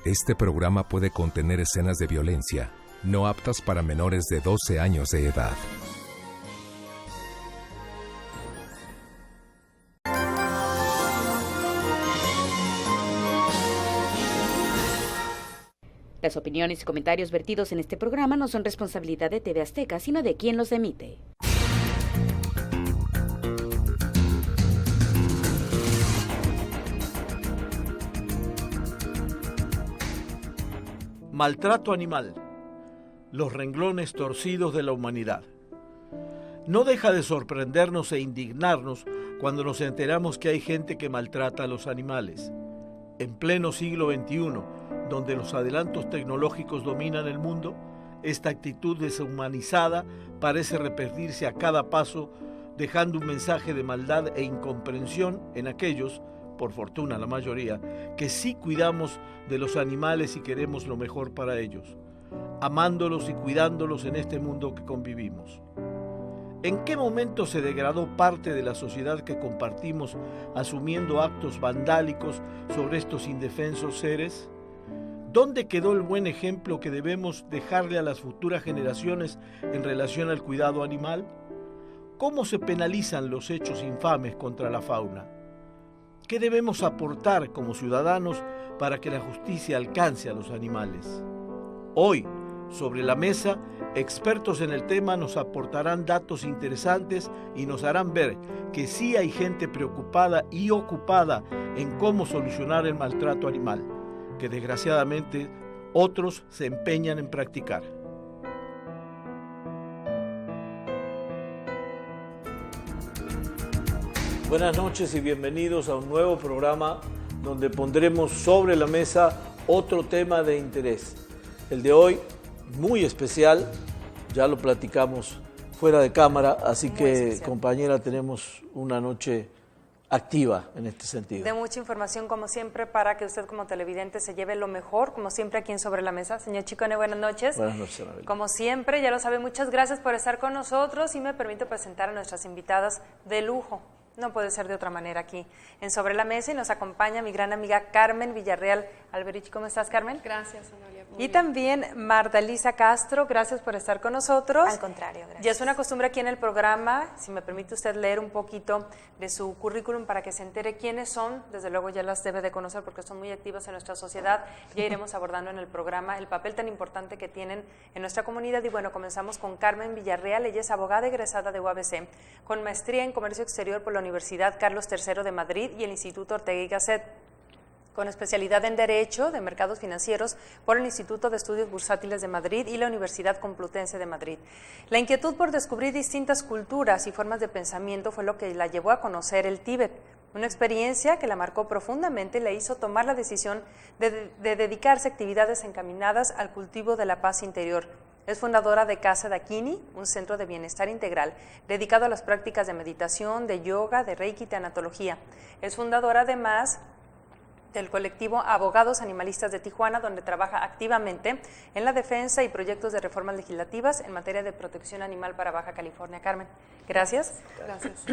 Este programa puede contener escenas de violencia, no aptas para menores de 12 años de edad. Las opiniones y comentarios vertidos en este programa no son responsabilidad de TV Azteca, sino de quien los emite. Maltrato animal. Los renglones torcidos de la humanidad. No deja de sorprendernos e indignarnos cuando nos enteramos que hay gente que maltrata a los animales. En pleno siglo XXI, donde los adelantos tecnológicos dominan el mundo, esta actitud deshumanizada parece repetirse a cada paso, dejando un mensaje de maldad e incomprensión en aquellos, por fortuna la mayoría, que sí cuidamos de los animales y queremos lo mejor para ellos, amándolos y cuidándolos en este mundo que convivimos. ¿En qué momento se degradó parte de la sociedad que compartimos asumiendo actos vandálicos sobre estos indefensos seres? ¿Dónde quedó el buen ejemplo que debemos dejarle a las futuras generaciones en relación al cuidado animal? ¿Cómo se penalizan los hechos infames contra la fauna? ¿Qué debemos aportar como ciudadanos para que la justicia alcance a los animales? Hoy, sobre la mesa, expertos en el tema nos aportarán datos interesantes y nos harán ver que sí hay gente preocupada y ocupada en cómo solucionar el maltrato animal, que desgraciadamente otros se empeñan en practicar. Buenas noches y bienvenidos a un nuevo programa donde pondremos sobre la mesa otro tema de interés. El de hoy, muy especial, ya lo platicamos fuera de cámara, así muy que especial. Compañera, tenemos una noche activa en este sentido. De mucha información, como siempre, para que usted como televidente se lleve lo mejor, como siempre aquí en Sobre la Mesa. Señor Chicone, buenas noches. Buenas noches, Anabel. Como siempre, ya lo sabe, muchas gracias por estar con nosotros y me permito presentar a nuestras invitadas de lujo. No puede ser de otra manera aquí en Sobre la Mesa, y nos acompaña mi gran amiga Carmen Villarreal Alberich. ¿Cómo estás, Carmen? Gracias, Anolia. Y también Marta Elisa Castro, gracias por estar con nosotros. Al contrario, gracias. Ya es una costumbre aquí en el programa, si me permite usted leer un poquito de su currículum para que se entere quiénes son. Desde luego ya las debe de conocer porque son muy activas en nuestra sociedad. Ya iremos abordando en el programa el papel tan importante que tienen en nuestra comunidad. Y bueno, comenzamos con Carmen Villarreal. Ella es abogada egresada de UABC, con maestría en Comercio Exterior por la Universidad Carlos III de Madrid y el Instituto Ortega y Gasset, con especialidad en Derecho de Mercados Financieros por el Instituto de Estudios Bursátiles de Madrid y la Universidad Complutense de Madrid. La inquietud por descubrir distintas culturas y formas de pensamiento fue lo que la llevó a conocer el Tíbet, una experiencia que la marcó profundamente y le hizo tomar la decisión de dedicarse a actividades encaminadas al cultivo de la paz interior. Es fundadora de Casa Dakini, un centro de bienestar integral dedicado a las prácticas de meditación, de yoga, de reiki y tanatología. Es fundadora además del colectivo Abogados Animalistas de Tijuana, donde trabaja activamente en la defensa y proyectos de reformas legislativas en materia de protección animal para Baja California. Carmen, gracias. Gracias.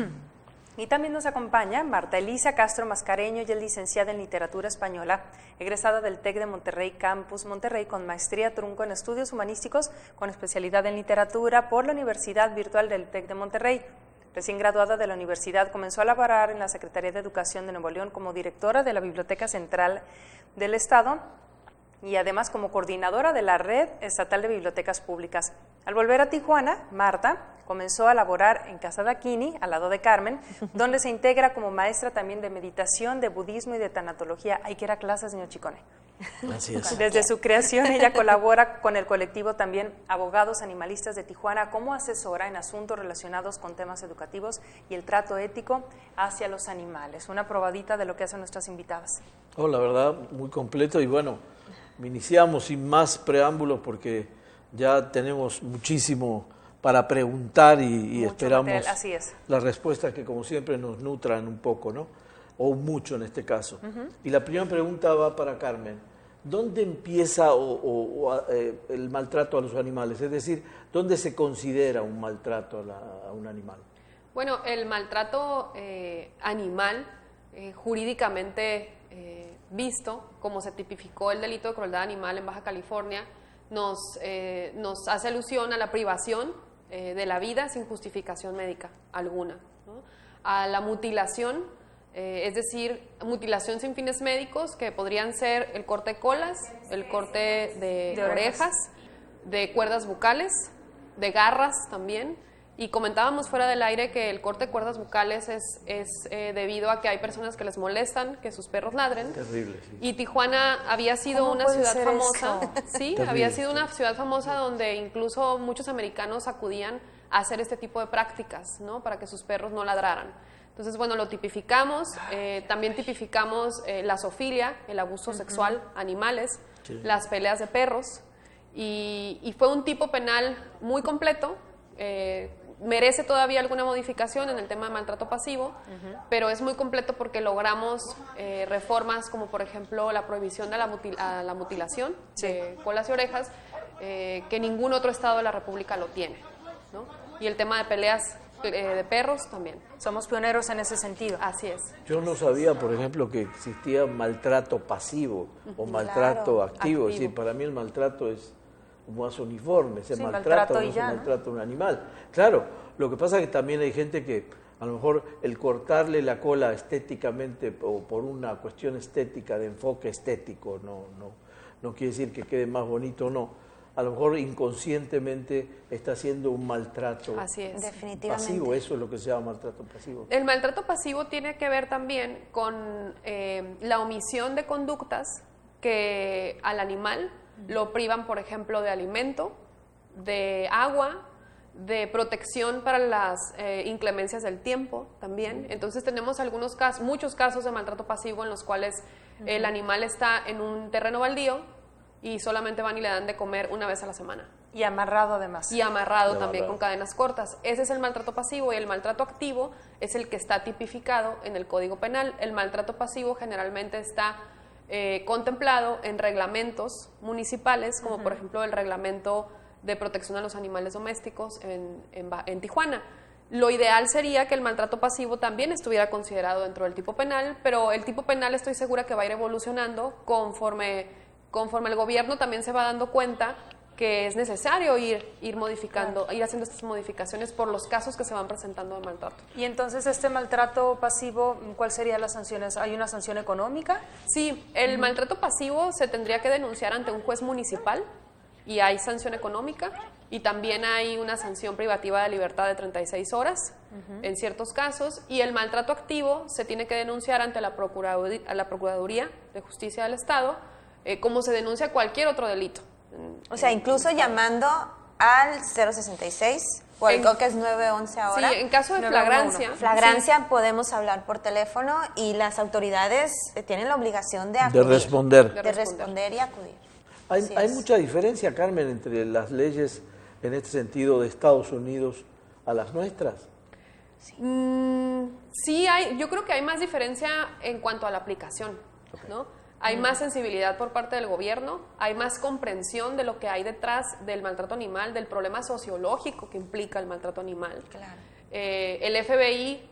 Y también nos acompaña Marta Elisa Castro Mascareño, ella es licenciada en Literatura Española, egresada del TEC de Monterrey, Campus Monterrey, con maestría trunco en Estudios Humanísticos, con especialidad en Literatura por la Universidad Virtual del TEC de Monterrey. Recién graduada de la universidad, comenzó a laborar en la Secretaría de Educación de Nuevo León como directora de la Biblioteca Central del Estado y además como coordinadora de la Red Estatal de Bibliotecas Públicas. Al volver a Tijuana, Marta comenzó a laborar en Casa Dakini, al lado de Carmen, donde se integra como maestra también de meditación, de budismo y de tanatología. Hay que ir a clases, señor Chicone. Así es. Desde su creación, ella colabora con el colectivo también Abogados Animalistas de Tijuana como asesora en asuntos relacionados con temas educativos y el trato ético hacia los animales. Una probadita de lo que hacen nuestras invitadas. Oh, la verdad, muy completo y bueno, iniciamos sin más preámbulos porque ya tenemos muchísimo para preguntar y esperamos las respuestas que como siempre nos nutran un poco, ¿no? O mucho en este caso. Y la primera pregunta va para Carmen. ¿Dónde empieza el maltrato a los animales? Es decir, ¿dónde se considera un maltrato a un animal? Bueno, el maltrato animal jurídicamente visto, como se tipificó el delito de crueldad animal en Baja California, nos hace alusión a la privación de la vida sin justificación médica alguna, ¿no? A la mutilación, es decir, mutilación sin fines médicos, que podrían ser el corte de colas, el corte de orejas, de cuerdas bucales, de garras también. Y comentábamos fuera del aire que el corte de cuerdas bucales es debido a que hay personas que les molestan que sus perros ladren. Terrible, sí. Y Tijuana había sido una ciudad famosa, sí, Terrible, había sido una ciudad famosa donde incluso muchos americanos acudían a hacer este tipo de prácticas, ¿no? Para que sus perros no ladraran. Entonces, bueno, lo tipificamos, también tipificamos la zoofilia, el abuso sexual a animales, sí, las peleas de perros, y fue un tipo penal muy completo. Merece todavía alguna modificación en el tema de maltrato pasivo, pero es muy completo porque logramos reformas como por ejemplo la prohibición de la mutilación de colas y orejas, que ningún otro estado de la República lo tiene, ¿no? Y el tema de peleas de perros también. Somos pioneros en ese sentido. Así es. Yo no sabía, por ejemplo, que existía maltrato pasivo o maltrato activo. Es decir, para mí el maltrato es más uniforme, se maltrata o no se maltrata un animal. Claro, lo que pasa es que también hay gente que a lo mejor el cortarle la cola estéticamente o por una cuestión estética, de enfoque estético, no quiere decir que quede más bonito o no. A lo mejor inconscientemente está haciendo un maltrato. Así es. Definitivamente. Pasivo, eso es lo que se llama maltrato pasivo. El maltrato pasivo tiene que ver también con la omisión de conductas que al animal lo privan, por ejemplo, de alimento, de agua, de protección para las inclemencias del tiempo también. Entonces tenemos muchos casos de maltrato pasivo en los cuales el animal está en un terreno baldío y solamente van y le dan de comer una vez a la semana. Y amarrado además. Y amarrado también con cadenas cortas. Ese es el maltrato pasivo, y el maltrato activo es el que está tipificado en el Código Penal. El maltrato pasivo generalmente está contemplado en reglamentos municipales, como por ejemplo el reglamento de protección a los animales domésticos en Tijuana. Lo ideal sería que el maltrato pasivo también estuviera considerado dentro del tipo penal, pero el tipo penal estoy segura que va a ir evolucionando conforme el gobierno también se va dando cuenta que es necesario ir modificando, ir haciendo estas modificaciones por los casos que se van presentando de maltrato. Y entonces este maltrato pasivo, ¿cuáles serían las sanciones? ¿Hay una sanción económica? Sí, el maltrato pasivo se tendría que denunciar ante un juez municipal y hay sanción económica, y también hay una sanción privativa de libertad de 36 horas en ciertos casos, y el maltrato activo se tiene que denunciar ante la Procuraduría de Justicia del Estado, como se denuncia cualquier otro delito. O sea, incluso llamando al 066, o el creo que es 911 ahora. Sí, en caso de flagrancia. Flagrancia, podemos hablar por teléfono y las autoridades tienen la obligación de acudir. De responder. De responder y acudir. Hay mucha diferencia, Carmen, entre las leyes en este sentido de Estados Unidos a las nuestras. Sí, yo creo que hay más diferencia en cuanto a la aplicación, ¿no? Hay más sensibilidad por parte del gobierno, hay más comprensión de lo que hay detrás del maltrato animal, del problema sociológico que implica el maltrato animal. Claro. El FBI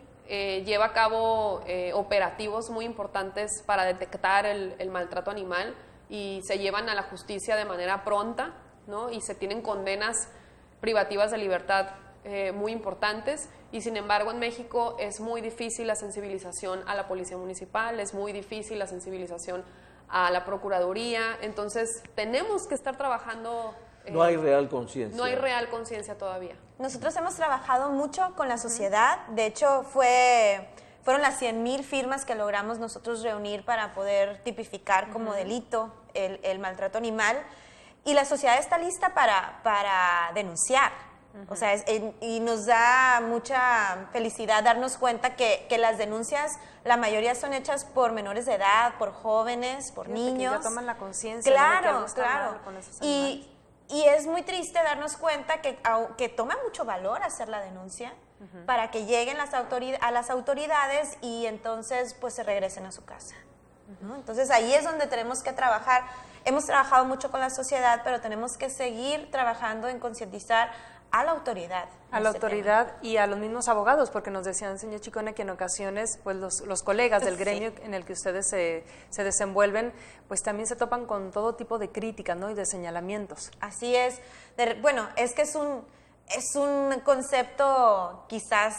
lleva a cabo operativos muy importantes para detectar el maltrato animal, y se llevan a la justicia de manera pronta, ¿no? Y se tienen condenas privativas de libertad muy importantes, y sin embargo en México es muy difícil la sensibilización a la policía municipal, es muy difícil la sensibilización a la Procuraduría, entonces tenemos que estar trabajando. No hay real conciencia. No hay real conciencia todavía. Nosotros hemos trabajado mucho con la sociedad, de hecho fueron las 100,000 firmas que logramos nosotros reunir para poder tipificar como delito el maltrato animal, y la sociedad está lista para denunciar. O sea, y nos da mucha felicidad darnos cuenta que las denuncias, la mayoría son hechas por menores de edad, por jóvenes, por niños. Que ya toman la conciencia. Claro, claro. Y es muy triste darnos cuenta que toma mucho valor hacer la denuncia para que lleguen a las autoridades y entonces pues se regresen a su casa, ¿no? Entonces ahí es donde tenemos que trabajar. Hemos trabajado mucho con la sociedad, pero tenemos que seguir trabajando en concientizar a la autoridad. A la autoridad y a los mismos abogados, porque nos decían, señor Chicone, que en ocasiones pues los colegas del gremio en el que ustedes se desenvuelven, pues también se topan con todo tipo de críticas, ¿no? Y de señalamientos. Así es. Bueno, es que es un concepto quizás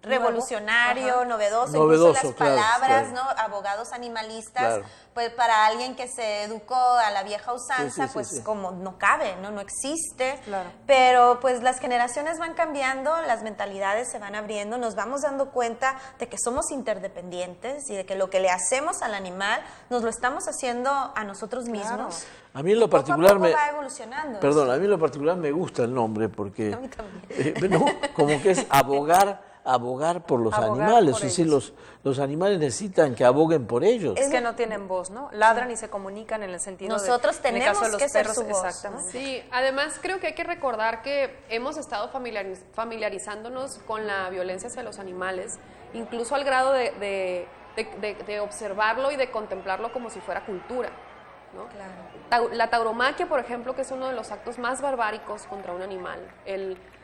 revolucionario, novedoso, incluso las palabras, ¿no? Abogados animalistas, pues para alguien que se educó a la vieja usanza, como no cabe, no existe, pero pues las generaciones van cambiando, las mentalidades se van abriendo, nos vamos dando cuenta de que somos interdependientes y de que lo que le hacemos al animal nos lo estamos haciendo a nosotros mismos. A mí en lo particular va evolucionando. Perdón, a mí en lo particular me gusta el nombre porque a mí también. Como que es abogar por los animales, por es decir, los animales necesitan que aboguen por ellos. Es que no tienen voz, ¿no? Ladran y se comunican en el sentido nosotros de... tenemos en el caso de los que ser perros, su voz. exactamente. Sí, además creo que hay que recordar que hemos estado familiarizándonos con la violencia hacia los animales, incluso al grado de observarlo y de contemplarlo como si fuera cultura, ¿no? Claro. La tauromaquia, por ejemplo, que es uno de los actos más barbáricos contra un animal,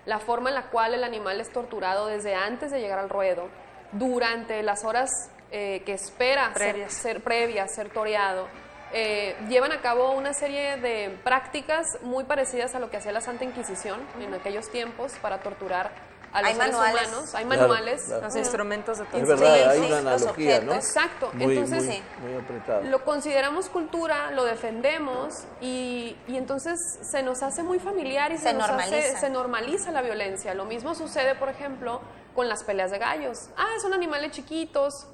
la forma en la cual el animal es torturado desde antes de llegar al ruedo, durante las horas que espera ser toreado, llevan a cabo una serie de prácticas muy parecidas a lo que hacía la Santa Inquisición en aquellos tiempos para torturar a los seres humanos. Hay manuales. Los instrumentos de Es tortura. verdad, hay una analogía, ¿no? Exacto. Muy apretado. Lo consideramos cultura, lo defendemos y entonces se nos hace muy familiar y se normaliza la violencia. Lo mismo sucede, por ejemplo, con las peleas de gallos. Son animales chiquitos.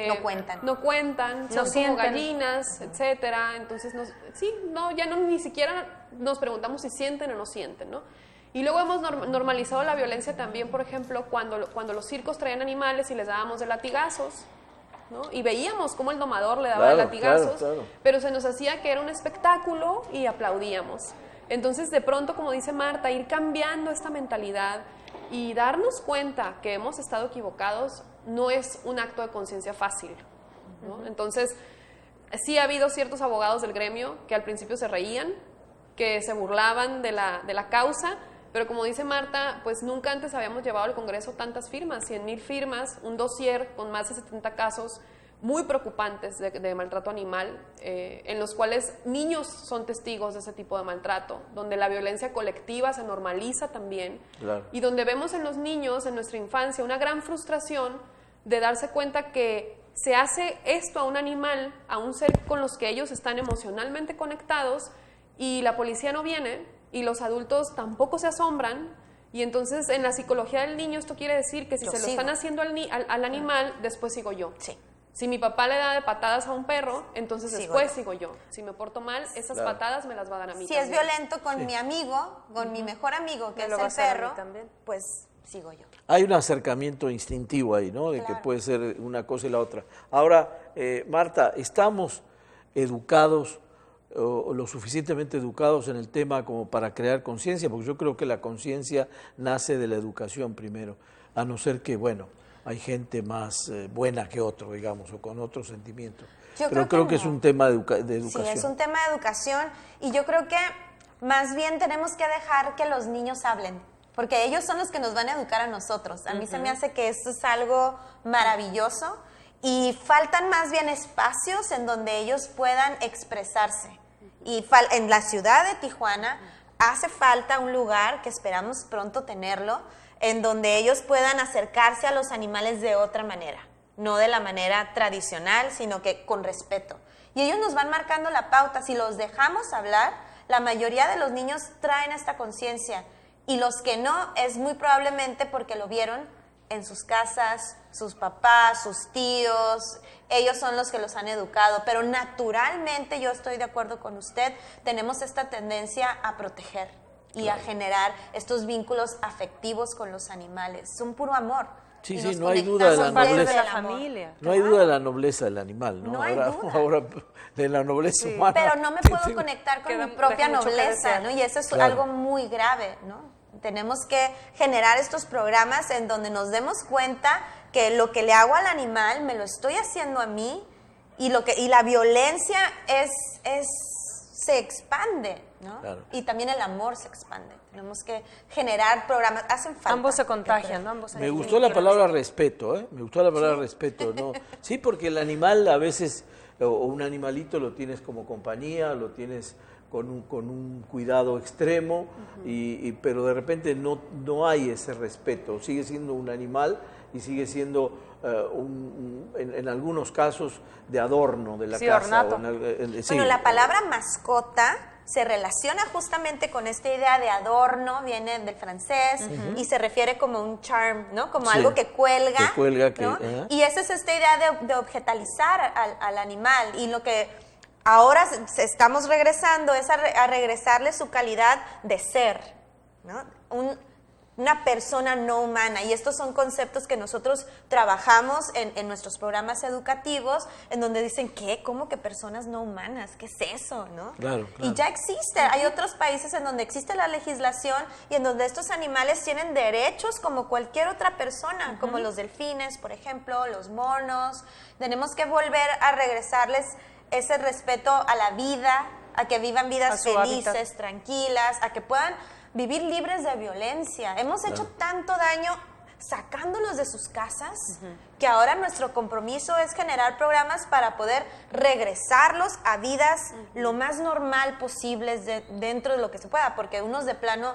No cuentan. Son como gallinas, etcétera. Entonces, ni siquiera nos preguntamos si sienten o no sienten, ¿no? Y luego hemos normalizado la violencia también, por ejemplo, cuando los circos traían animales y les dábamos de latigazos, ¿no? Y veíamos cómo el domador le daba de latigazos, pero se nos hacía que era un espectáculo y aplaudíamos. Entonces, de pronto, como dice Marta, ir cambiando esta mentalidad y darnos cuenta que hemos estado equivocados no es un acto de conciencia fácil, ¿no? Entonces, sí ha habido ciertos abogados del gremio que al principio se reían, que se burlaban de la causa, pero como dice Marta, pues nunca antes habíamos llevado al Congreso tantas firmas, 100,000 firmas, un dossier con más de 70 casos muy preocupantes de maltrato animal, en los cuales niños son testigos de ese tipo de maltrato, donde la violencia colectiva se normaliza también, y donde vemos en los niños, en nuestra infancia, una gran frustración de darse cuenta que se hace esto a un animal, a un ser con los que ellos están emocionalmente conectados, y la policía no viene, y los adultos tampoco se asombran, y entonces en la psicología del niño esto quiere decir que si se lo están haciendo al animal, después sigo yo. Sí. Si mi papá le da de patadas a un perro, entonces después sigo yo. Si me porto mal, esas patadas me las va a dar a mí. Si es violento con mi amigo, con mi mejor amigo, que es el perro, pues sigo yo. Hay un acercamiento instintivo ahí, ¿no? De que puede ser una cosa y la otra. Ahora, Marta, ¿estamos educados o lo suficientemente educados en el tema como para crear conciencia? Porque yo creo que la conciencia nace de la educación primero, a no ser que, bueno, hay gente más buena que otro, digamos, o con otro sentimiento. Pero creo que es un tema de educación. Sí, es un tema de educación, y yo creo que más bien tenemos que dejar que los niños hablen, porque ellos son los que nos van a educar a nosotros. A mí se me hace que esto es algo maravilloso, y faltan más bien espacios en donde ellos puedan expresarse. Y en la ciudad de Tijuana hace falta un lugar, que esperamos pronto tenerlo, en donde ellos puedan acercarse a los animales de otra manera, no de la manera tradicional, sino que con respeto. Y ellos nos van marcando la pauta. Si los dejamos hablar, la mayoría de los niños traen esta conciencia, y los que no, es muy probablemente porque lo vieron en sus casas, sus papás, sus tíos, ellos son los que los han educado, pero naturalmente, yo estoy de acuerdo con usted, tenemos esta tendencia a proteger y a generar estos vínculos afectivos con los animales. Es un puro amor. Sí, no hay duda de la nobleza. De la familia. No hay duda de la nobleza del animal, ¿no? Ahora de la nobleza humana. Pero no me puedo conectar con mi propia nobleza, ¿no? Y eso es algo muy grave, ¿no? Tenemos que generar estos programas en donde nos demos cuenta que lo que le hago al animal me lo estoy haciendo a mí, y la violencia se expande, ¿no? Claro. Y también el amor se expande. Tenemos que generar programas, hacen falta. Ambos se contagian, ¿no? Ambos Me gustó la palabra respeto, ¿eh? Me gustó la palabra respeto, ¿no? Sí, porque el animal a veces, o un animalito lo tienes como compañía, lo tienes con un cuidado extremo, pero de repente no hay ese respeto. Sigue siendo un animal y sigue siendo en algunos casos de adorno de la casa. Ornato. Bueno, la palabra mascota se relaciona justamente con esta idea de adorno, viene del francés y se refiere como un charm, ¿no? Como algo que cuelga. ¿no? Y esa es esta idea de objetalizar al animal, y lo que ahora estamos regresando es a regresarle su calidad de ser, ¿no? Una persona no humana, y estos son conceptos que nosotros trabajamos en nuestros programas educativos, en donde dicen, ¿qué? ¿Cómo que personas no humanas? ¿Qué es eso? ¿no? Claro. Y ya existe, hay otros países en donde existe la legislación y en donde estos animales tienen derechos como cualquier otra persona, como los delfines, por ejemplo, los monos. Tenemos que volver a regresarles ese respeto a la vida, a que vivan vidas felices, tranquilas, a que puedan vivir libres de violencia. Hemos hecho tanto daño sacándolos de sus casas, que ahora nuestro compromiso es generar programas para poder regresarlos a vidas lo más normal posibles dentro de lo que se pueda, porque unos de plano,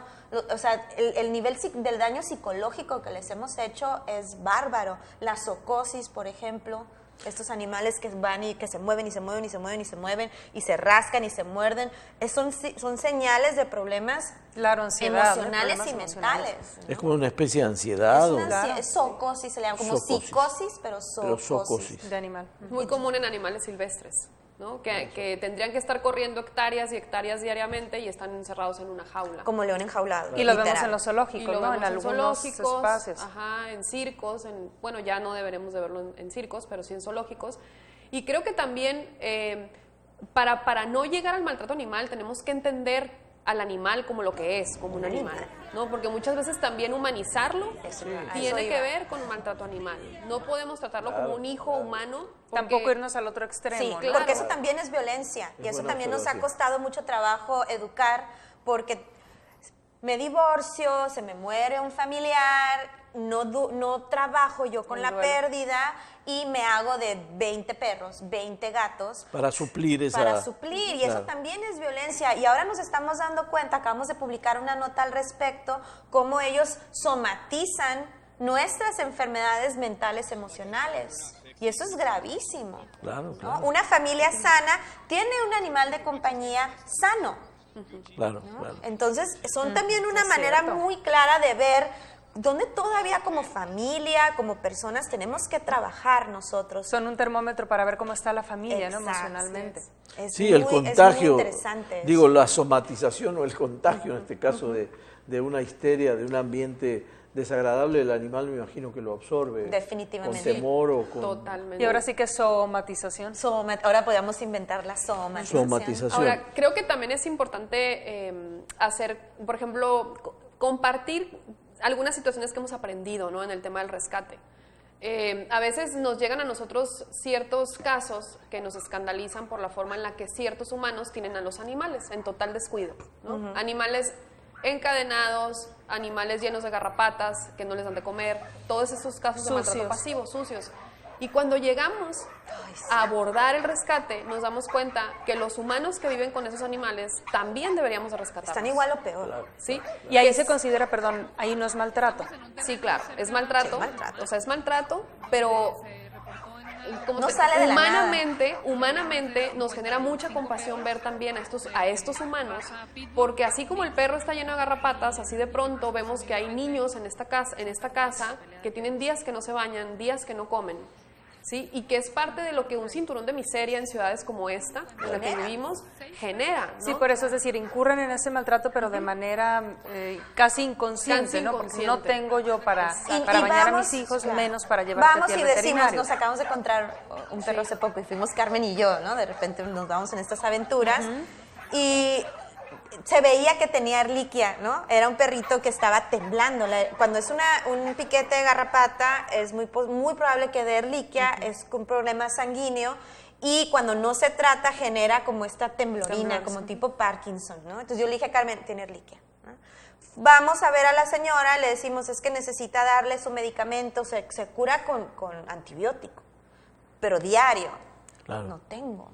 o sea, el nivel del daño psicológico que les hemos hecho es bárbaro. La zoocosis, por ejemplo, estos animales que van y que se mueven y se mueven y se mueven y se mueven y se rascan y se muerden, son señales de problemas emocionales y mentales. ¿no? Es como una especie de ansiedad. Es zoocosis, se le llama como psicosis, pero zoocosis. De animal. Muy común en animales silvestres, ¿no? Que tendrían que estar corriendo hectáreas y hectáreas diariamente y están encerrados en una jaula. Como león enjaulado. Y lo vemos en los zoológicos, ¿no? En algunos zoológicos, espacios. en circos, bueno, ya no deberemos de verlo en circos, pero sí en zoológicos. Y creo que también para no llegar al maltrato animal tenemos que entender al animal como lo que es, como un animal, ¿no? Porque muchas veces también humanizarlo tiene que ver con un maltrato animal. No podemos tratarlo como un hijo humano. Tampoco irnos al otro extremo. Sí, claro. porque eso también es violencia, y eso también nos ha costado mucho trabajo educar, porque me divorcio, se me muere un familiar, no trabajo yo con la pérdida y me hago de 20 perros, 20 gatos. Para suplir esa... Para suplir, y eso también es violencia. Y ahora nos estamos dando cuenta, acabamos de publicar una nota al respecto, cómo ellos somatizan nuestras enfermedades mentales emocionales. Y eso es gravísimo. Claro. ¿no? Una familia sana tiene un animal de compañía sano. Claro. Entonces, son también una manera muy clara de ver dónde todavía como familia, como personas, tenemos que trabajar nosotros. Son un termómetro para ver cómo está la familia, ¿no? Emocionalmente. El contagio, es muy interesante digo, la somatización o el contagio, en este caso, de una histeria, de un ambiente desagradable, el animal me imagino que lo absorbe. Definitivamente. Con temor o con... Totalmente. Y ahora sí que es somatización. Ahora podemos inventar la somatización. Ahora, creo que también es importante hacer, por ejemplo, compartir algunas situaciones que hemos aprendido, ¿no? En el tema del rescate. A veces nos llegan a nosotros ciertos casos que nos escandalizan por la forma en la que ciertos humanos tienen a los animales en total descuido, ¿no? Animales encadenados, animales llenos de garrapatas que no les dan de comer, todos esos casos de maltrato pasivo, sucios. Y cuando llegamos a abordar el rescate, nos damos cuenta que los humanos que viven con esos animales también deberíamos de rescatarlos. Están igual o peor. ¿Sí? Y ahí se considera, ahí no es maltrato. Sí, claro, es maltrato. Sí, es maltrato. O sea, es maltrato, pero no sale de la humanamente nos genera mucha compasión ver también a estos humanos, porque así como el perro está lleno de garrapatas, así de pronto vemos que hay niños en esta casa que tienen días que no se bañan, días que no comen. ¿Sí? Y que es parte de lo que un cinturón de miseria en ciudades como esta, en la que vivimos, genera, ¿no? Sí, por eso es decir, incurren en ese maltrato, pero de manera casi inconsciente, ¿no? Porque no tengo yo para bañar a mis hijos, menos para llevarte vamos al y decimos, veterinario. nos acabamos de encontrar un perro hace poco y fuimos Carmen y yo, ¿no? De repente nos vamos en estas aventuras y se veía que tenía erliquia, ¿no? Era un perrito que estaba temblando. Cuando es un piquete de garrapata, es muy probable que dé erliquia, es un problema sanguíneo, y cuando no se trata genera como esta temblorina, Temblor, como sí. tipo Parkinson, ¿no? Entonces yo le dije a Carmen, tiene erliquia, ¿no? Vamos a ver a la señora, le decimos, es que necesita darle su medicamento, se cura con antibiótico, pero diario. Claro. No tengo.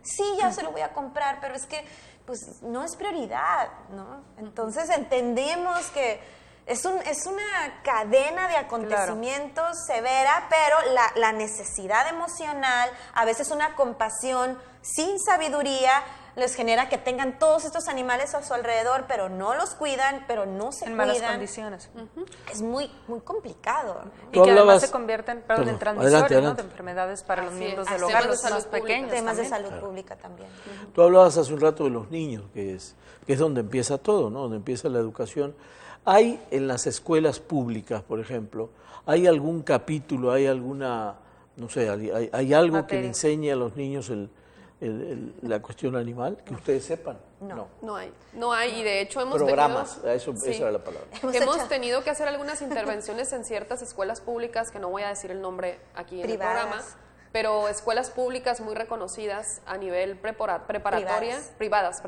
Sí, ya se lo voy a comprar, pero es que pues no es prioridad, ¿no? Entonces entendemos que es una cadena de acontecimientos severa, pero la necesidad emocional, a veces una compasión sin sabiduría, les genera que tengan todos estos animales a su alrededor, pero no los cuidan, pero no se En cuidan. malas condiciones. Es muy, muy complicado, ¿no? Y que además hablabas- se convierten en Perdón, transmisores, adelante, ¿no? adelante. De enfermedades para los Así miembros es. del Temas hogar, de los salud más pública. pequeños Temas de también. salud pública también. Tú hablabas hace un rato de los niños, que es donde empieza todo, ¿no? Donde empieza la educación. ¿Hay en las escuelas públicas, por ejemplo, hay algún capítulo, hay alguna, no sé, hay algo que Materia. le enseñe a los niños la cuestión animal, que ustedes sepan? No. No hay, y de hecho hemos Programas, tenido... esa era la palabra. Hemos tenido que hacer algunas intervenciones en ciertas escuelas públicas, que no voy a decir el nombre aquí en Privadas. el programa, pero escuelas públicas muy reconocidas a nivel preparatoria, privadas.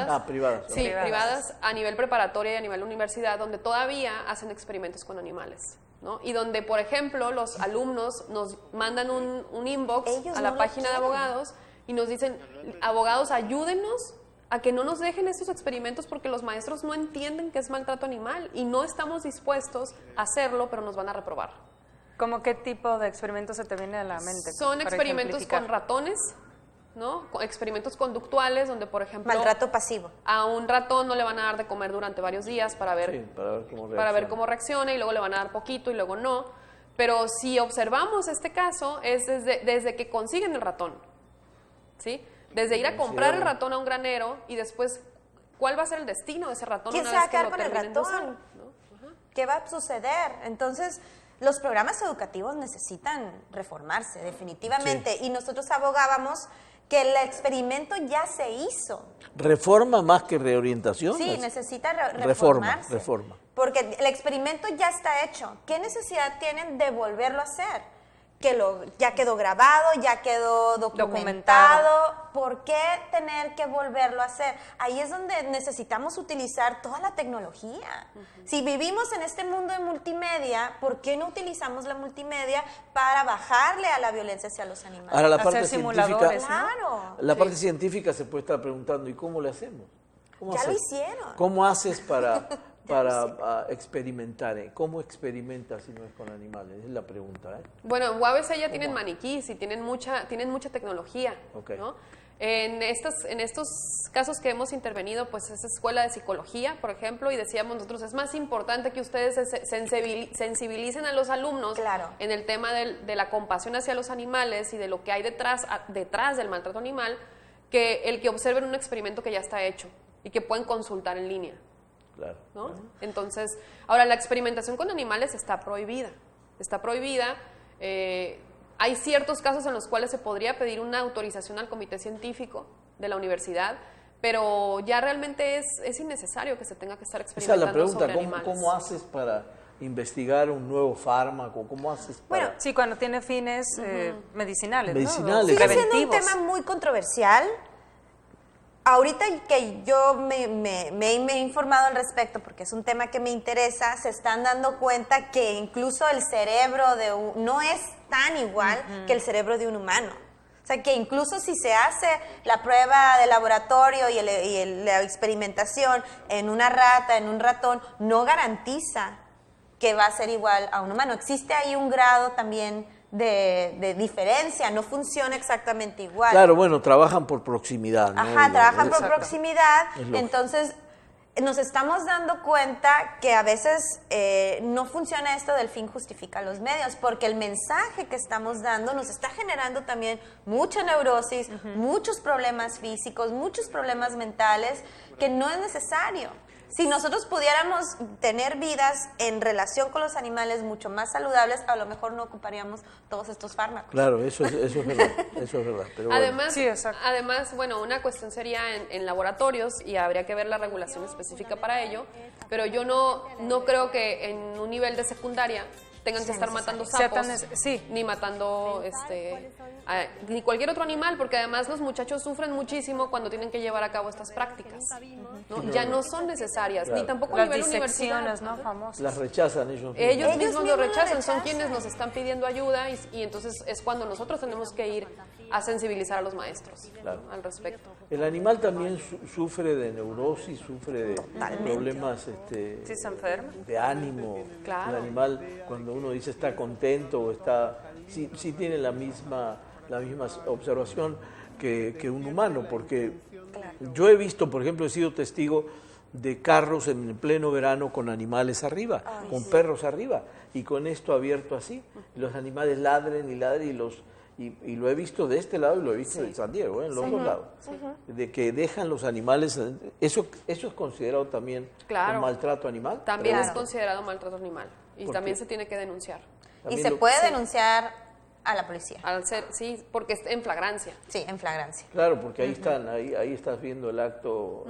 Ah, privadas. Sí, Privadas. privadas a nivel preparatoria y a nivel universidad, donde todavía hacen experimentos con animales, ¿no? Y donde, por ejemplo, los alumnos nos mandan un inbox Ellos a la no lo página de quieren. abogados y nos dicen, abogados, ayúdenos a que no nos dejen estos experimentos porque los maestros no entienden que es maltrato animal y no estamos dispuestos a hacerlo, pero nos van a reprobar. ¿Cómo qué tipo de experimentos se te viene a la mente? Son para experimentos ejemplificar? con ratones, ¿no? Experimentos conductuales donde, por ejemplo, Maltrato pasivo. a un ratón no le van a dar de comer durante varios días para ver, Sí, para ver cómo para ver reacciona. cómo reacciona y luego le van a dar poquito y luego no. Pero si observamos este caso es desde que consiguen el ratón, ¿sí? Desde ir a comprar el ratón a un granero y después, ¿cuál va a ser el destino de ese ratón ¿Quién una se va vez a que quedar lo con el terminen de usar, ratón? ¿no? ¿Qué va a suceder? Entonces, los programas educativos necesitan reformarse, definitivamente. Y nosotros abogábamos que el experimento ya se hizo. ¿Reforma más que reorientación? Sí, necesita Reforma, reformarse. reforma. Porque el experimento ya está hecho. ¿Qué necesidad tienen de volverlo a hacer? Ya quedó grabado, ya quedó documentado. ¿Por qué tener que volverlo a hacer? Ahí es donde necesitamos utilizar toda la tecnología. Si vivimos en este mundo de multimedia, ¿por qué no utilizamos la multimedia para bajarle a la violencia hacia los animales? Ahora la Hacer parte científica, simuladores, ¿no? Claro, la parte científica se puede estar preguntando, ¿y cómo le hacemos? ¿Cómo ya lo haces? hicieron. ¿Cómo haces para experimentar? ¿Cómo experimentas si no es con animales? Es la pregunta, ¿eh? Bueno, en UABC ya tienen maniquís y tienen mucha tecnología, Ok. ¿no? En estos casos que hemos intervenido, pues es escuela de psicología, por ejemplo, y decíamos nosotros, es más importante que ustedes sensibilicen a los alumnos Claro. en el tema de la compasión hacia los animales y de lo que hay detrás del maltrato animal, que el que observen un experimento que ya está hecho y que pueden consultar en línea, Claro. ¿no? Entonces, ahora la experimentación con animales está prohibida. Está prohibida. Hay ciertos casos en los cuales se podría pedir una autorización al comité científico de la universidad, pero ya realmente es innecesario que se tenga que estar Esa es experimentando la pregunta, sobre ¿cómo, animales. cómo haces para investigar un nuevo fármaco? ¿Cómo haces para...? Bueno, Sí, cuando tiene fines medicinales, ¿no? Medicinales. O Sigue siendo un preventivos. tema muy controversial. Ahorita que yo me he informado al respecto, porque es un tema que me interesa, se están dando cuenta que incluso el cerebro no es tan igual que el cerebro de un humano. O sea, que incluso si se hace la prueba de laboratorio y la experimentación en una rata, en un ratón, no garantiza que va a ser igual a un humano. Existe ahí un grado también de diferencia, no funciona exactamente igual. Claro, bueno, trabajan por proximidad, ¿no? Ajá, trabajan por Exacto. proximidad, Es lógico. entonces nos estamos dando cuenta que a veces no funciona esto del fin justifica los medios, porque el mensaje que estamos dando nos está generando también mucha neurosis, muchos problemas físicos, muchos problemas mentales, que no es necesario. Si nosotros pudiéramos tener vidas en relación con los animales mucho más saludables, a lo mejor no ocuparíamos todos estos fármacos. Claro, eso es verdad, eso es verdad. Pero bueno. Además, Sí, exacto. bueno, una cuestión sería en laboratorios y habría que ver la regulación específica para ello, pero yo no creo que en un nivel de secundaria tengan que estar matando Sea sapos, tan sí. ni matando ni cualquier otro animal, porque además los muchachos sufren muchísimo cuando tienen que llevar a cabo estas prácticas, ¿no? Ya no son necesarias, ni tampoco a Las nivel disecciones, universidad. ¿no? Famosas. Las rechazan ellos mismos. Ellos mismos lo rechazan, son rechazan. quienes nos están pidiendo ayuda y entonces es cuando nosotros tenemos que ir a sensibilizar a los maestros, Claro. ¿no? Al respecto. El animal también sufre de neurosis, sufre de problemas Sí, se enferma. de ánimo. Claro. El animal, cuando uno dice está contento o está, sí tiene la misma observación que un humano, porque yo he visto, por ejemplo, he sido testigo de carros en pleno verano con animales arriba, con perros arriba, y con esto abierto así. Los animales ladren y ladren y lo he visto de este lado y lo he visto de San Diego, en los dos lados, de que dejan los animales. ¿Eso es considerado también un maltrato animal? También es considerado maltrato animal y también se tiene que denunciar. Y se puede denunciar a la policía. Sí, porque es en flagrancia. Sí, en flagrancia. Claro, porque ahí están, ahí estás viendo el acto.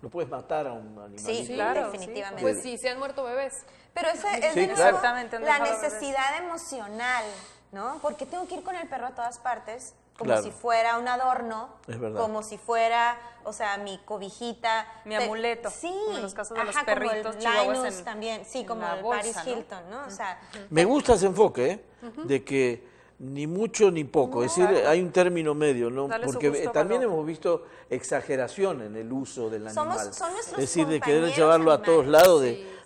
No puedes matar a un animal. Sí, claro, definitivamente. Pues sí, se han muerto bebés. Pero ese es Sí, de claro. nuevo Exactamente, no la dejaba bebés. necesidad emocional, ¿no? Porque tengo que ir con el perro a todas partes, como Claro. si fuera un adorno, Es verdad. como si fuera, o sea, mi cobijita. Mi amuleto, Sí. como en los casos de los Ajá, perritos como el chihuahuas Linus en- también, sí, en como la el bolsa, Paris ¿no? Hilton, ¿no? O sea, Me gusta ese enfoque, de que ni mucho ni poco, es decir, hay un término medio, ¿no? Darle su Porque justo también valor. hemos visto exageración en el uso del animal. son nuestros es decir, de querer compañeros llevarlo a todos animales. lados,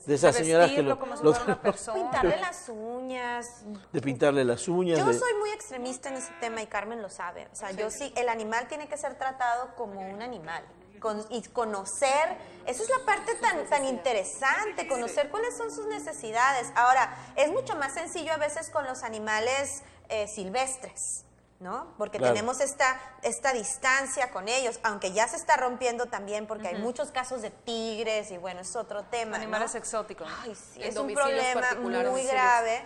de esas señoras que vestirlo como si fuera una persona. pintarle las uñas. de pintarle las uñas. Yo soy muy extremista en ese tema y Carmen lo sabe. O sea, yo sí, el animal tiene que ser tratado como un animal. Y conocer, esa es la parte tan interesante, conocer cuáles son sus necesidades. Ahora, es mucho más sencillo a veces con los animales silvestres, ¿no? Porque Claro. tenemos esta distancia con ellos, aunque ya se está rompiendo también porque hay muchos casos de tigres y bueno, es otro tema, Animales ¿no? exóticos. Ay, sí, En es un domicilios problema particulares. muy grave.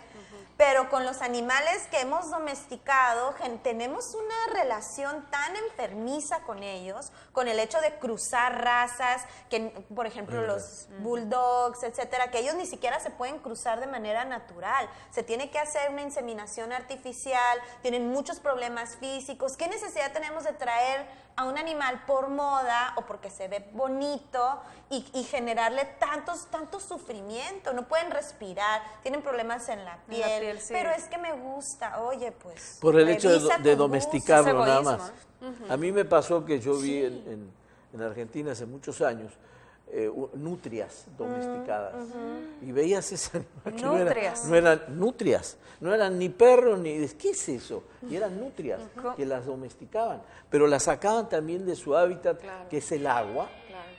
Pero con los animales que hemos domesticado, tenemos una relación tan enfermiza con ellos, con el hecho de cruzar razas, que por ejemplo los bulldogs, etcétera, que ellos ni siquiera se pueden cruzar de manera natural. Se tiene que hacer una inseminación artificial, tienen muchos problemas físicos. ¿Qué necesidad tenemos de traer a un animal por moda o porque se ve bonito y generarle tanto sufrimiento? No pueden respirar, tienen problemas en la piel, piel, sí. pero es que me gusta. Oye, pues Por el hecho revisa de tus domesticarlo gustos, nada egoísmo, más. A mí me pasó que yo vi en Argentina hace muchos años nutrias domesticadas y veías ese animal que Nutrias. no eran nutrias, no eran ni perros ni ¿qué es eso? Y eran nutrias que las domesticaban, pero las sacaban también de su hábitat, Claro. que es el agua,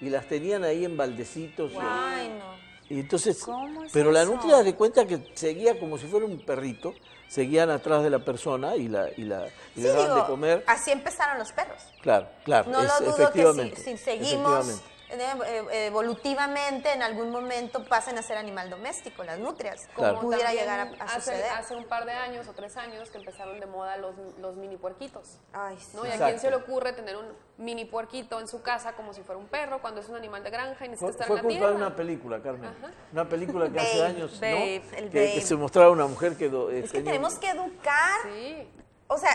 y las tenían ahí en baldecitos. Ay, no. Y entonces, ¿Cómo es pero la eso? nutria de cuenta que seguía como si fuera un perrito, seguían atrás de la persona y le Sí, daban digo, de comer. así empezaron los perros. Claro, No lo dudo que efectivamente. si seguimos efectivamente. evolutivamente en algún momento pasen a ser animal doméstico, las nutrias, Claro. como pudiera También llegar a suceder. hace un par de años o 3 años que empezaron de moda los mini puerquitos. Ay, sí. ¿No? ¿Y a Exacto. quién se le ocurre tener un mini puerquito en su casa como si fuera un perro cuando es un animal de granja y necesita estar Fue en la culpa de tierra? una película, Carmen. Una película que hace Babe, años, ¿no? Babe, el Que Babe. se mostraba una mujer que... Es que tenemos que educar. Sí. O sea,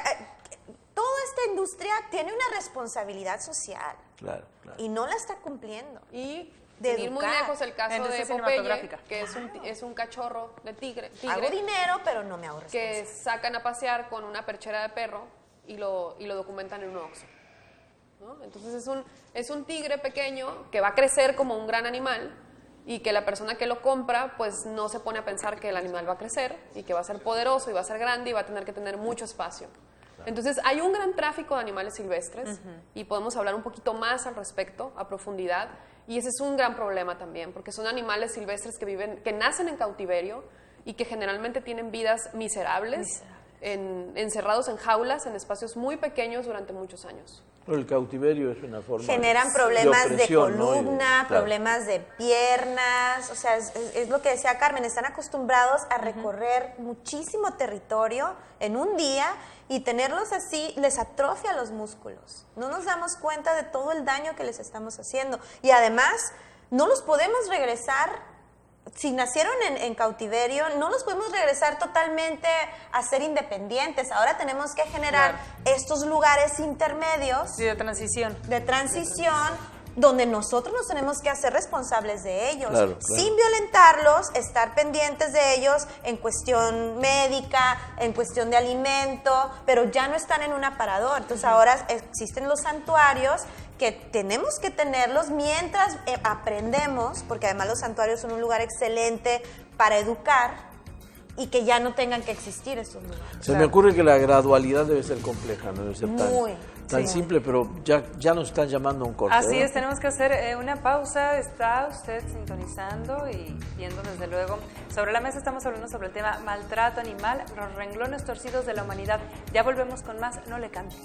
toda esta industria tiene una responsabilidad social Claro, claro. y no la está cumpliendo. Y De sin ir muy educar. lejos el La caso de industria Popeye, cinematográfica. que es un cachorro de tigre Hago dinero, pero no me hago que responsable. sacan a pasear con una perchera de perro y lo documentan en un Oxxo, ¿no? Entonces es un tigre pequeño que va a crecer como un gran animal y que la persona que lo compra pues no se pone a pensar que el animal va a crecer y que va a ser poderoso y va a ser grande y va a tener que tener mucho espacio. Entonces hay un gran tráfico de animales silvestres y podemos hablar un poquito más al respecto, a profundidad, y ese es un gran problema también, porque son animales silvestres que nacen en cautiverio y que generalmente tienen vidas miserables. Encerrados en jaulas, en espacios muy pequeños durante muchos años. Pero el cautiverio es una forma Generan problemas de opresión, ¿no? columna, Claro. problemas de piernas, o sea, es lo que decía Carmen, están acostumbrados a recorrer muchísimo territorio en un día y tenerlos así les atrofia los músculos. No nos damos cuenta de todo el daño que les estamos haciendo y además no los podemos regresar si nacieron en cautiverio, no los podemos regresar totalmente a ser independientes. Ahora tenemos que generar estos lugares intermedios. Sí, de transición. Donde nosotros nos tenemos que hacer responsables de ellos, sin violentarlos, estar pendientes de ellos en cuestión médica, en cuestión de alimento, pero ya no están en un aparador. Entonces ahora existen los santuarios que tenemos que tenerlos mientras aprendemos, porque además los santuarios son un lugar excelente para educar, y que ya no tengan que existir estos lugares. Se me ocurre que la gradualidad debe ser compleja, no debe ser tan simple, pero ya nos están llamando a un corte. Así es, tenemos que hacer una pausa. Está usted sintonizando y viendo desde luego. Sobre la mesa estamos hablando sobre el tema maltrato animal, los renglones torcidos de la humanidad. Ya volvemos con más, no le cambie.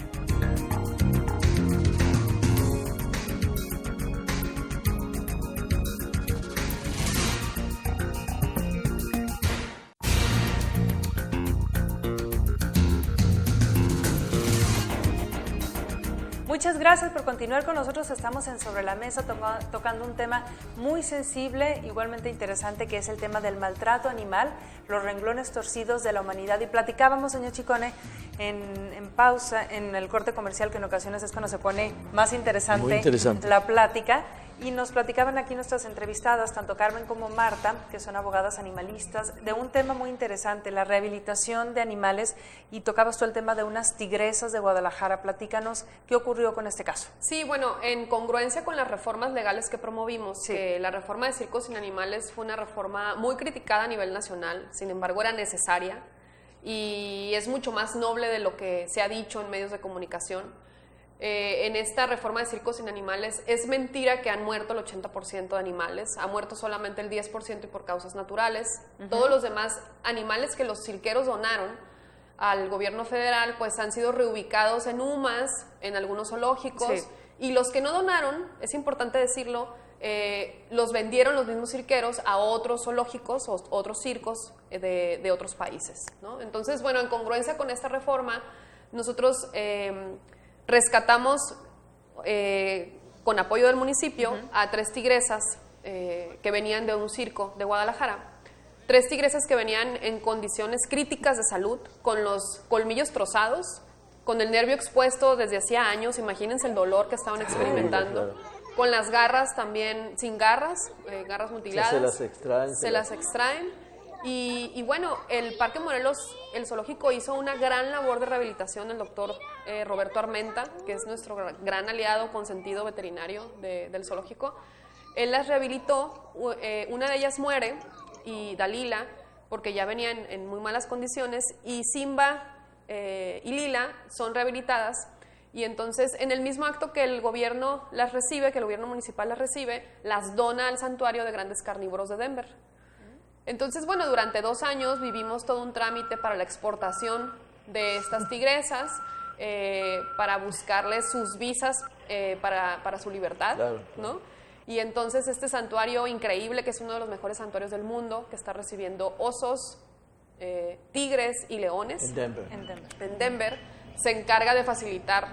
Muchas gracias por continuar con nosotros. Estamos en Sobre la Mesa tocando un tema muy sensible, igualmente interesante, que es el tema del maltrato animal, los renglones torcidos de la humanidad. Y platicábamos, señor Chicone, en pausa, en el corte comercial, que en ocasiones es cuando se pone más interesante la plática. Y nos platicaban aquí nuestras entrevistadas, tanto Carmen como Marta, que son abogadas animalistas, de un tema muy interesante, la rehabilitación de animales, y tocabas tú el tema de unas tigresas de Guadalajara. Platícanos, ¿qué ocurrió con este caso? Sí, bueno, en congruencia con las reformas legales que promovimos, la reforma de circos sin animales fue una reforma muy criticada a nivel nacional, sin embargo era necesaria y es mucho más noble de lo que se ha dicho en medios de comunicación. En esta reforma de circos sin animales es mentira que han muerto el 80% de animales, ha muerto solamente el 10% y por causas naturales. Todos los demás animales que los cirqueros donaron al gobierno federal pues han sido reubicados en UMAS, en algunos zoológicos, y los que no donaron, es importante decirlo, los vendieron los mismos cirqueros a otros zoológicos o otros circos de otros países, ¿no? Entonces, bueno, en congruencia con esta reforma, nosotros rescatamos con apoyo del municipio a 3 tigresas que venían de un circo de Guadalajara. 3 tigresas que venían en condiciones críticas de salud, con los colmillos trozados, con el nervio expuesto desde hacía años, imagínense el dolor que estaban experimentando, con las garras también sin garras, garras mutiladas. Se las extraen. Y bueno, el Parque Morelos, el zoológico, hizo una gran labor de rehabilitación, el doctor Roberto Armenta, que es nuestro gran aliado consentido veterinario del zoológico. Él las rehabilitó, una de ellas muere, y Dalila, porque ya venía en muy malas condiciones, y Simba y Lila son rehabilitadas, y entonces en el mismo acto que el gobierno las recibe, que el gobierno municipal las recibe, las dona al santuario de grandes carnívoros de Denver. Entonces, bueno, durante 2 años vivimos todo un trámite para la exportación de estas tigresas, para buscarles sus visas para su libertad, ¿no? Y entonces este santuario increíble, que es uno de los mejores santuarios del mundo, que está recibiendo osos, tigres y leones en Denver, se encarga de facilitar,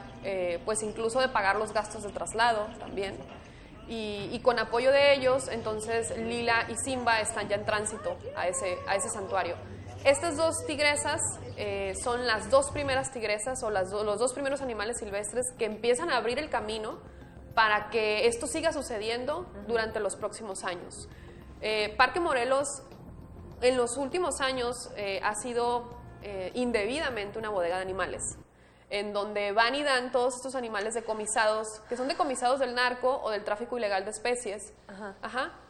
pues incluso de pagar los gastos de traslado también. Y con apoyo de ellos, entonces Lila y Simba están ya en tránsito a ese santuario. Estas 2 tigresas son las 2 primeras tigresas o los 2 primeros animales silvestres que empiezan a abrir el camino para que esto siga sucediendo durante los próximos años. Parque Morelos en los últimos años ha sido indebidamente una bodega de animales, en donde van y dan todos estos animales decomisados, que son decomisados del narco o del tráfico ilegal de especies.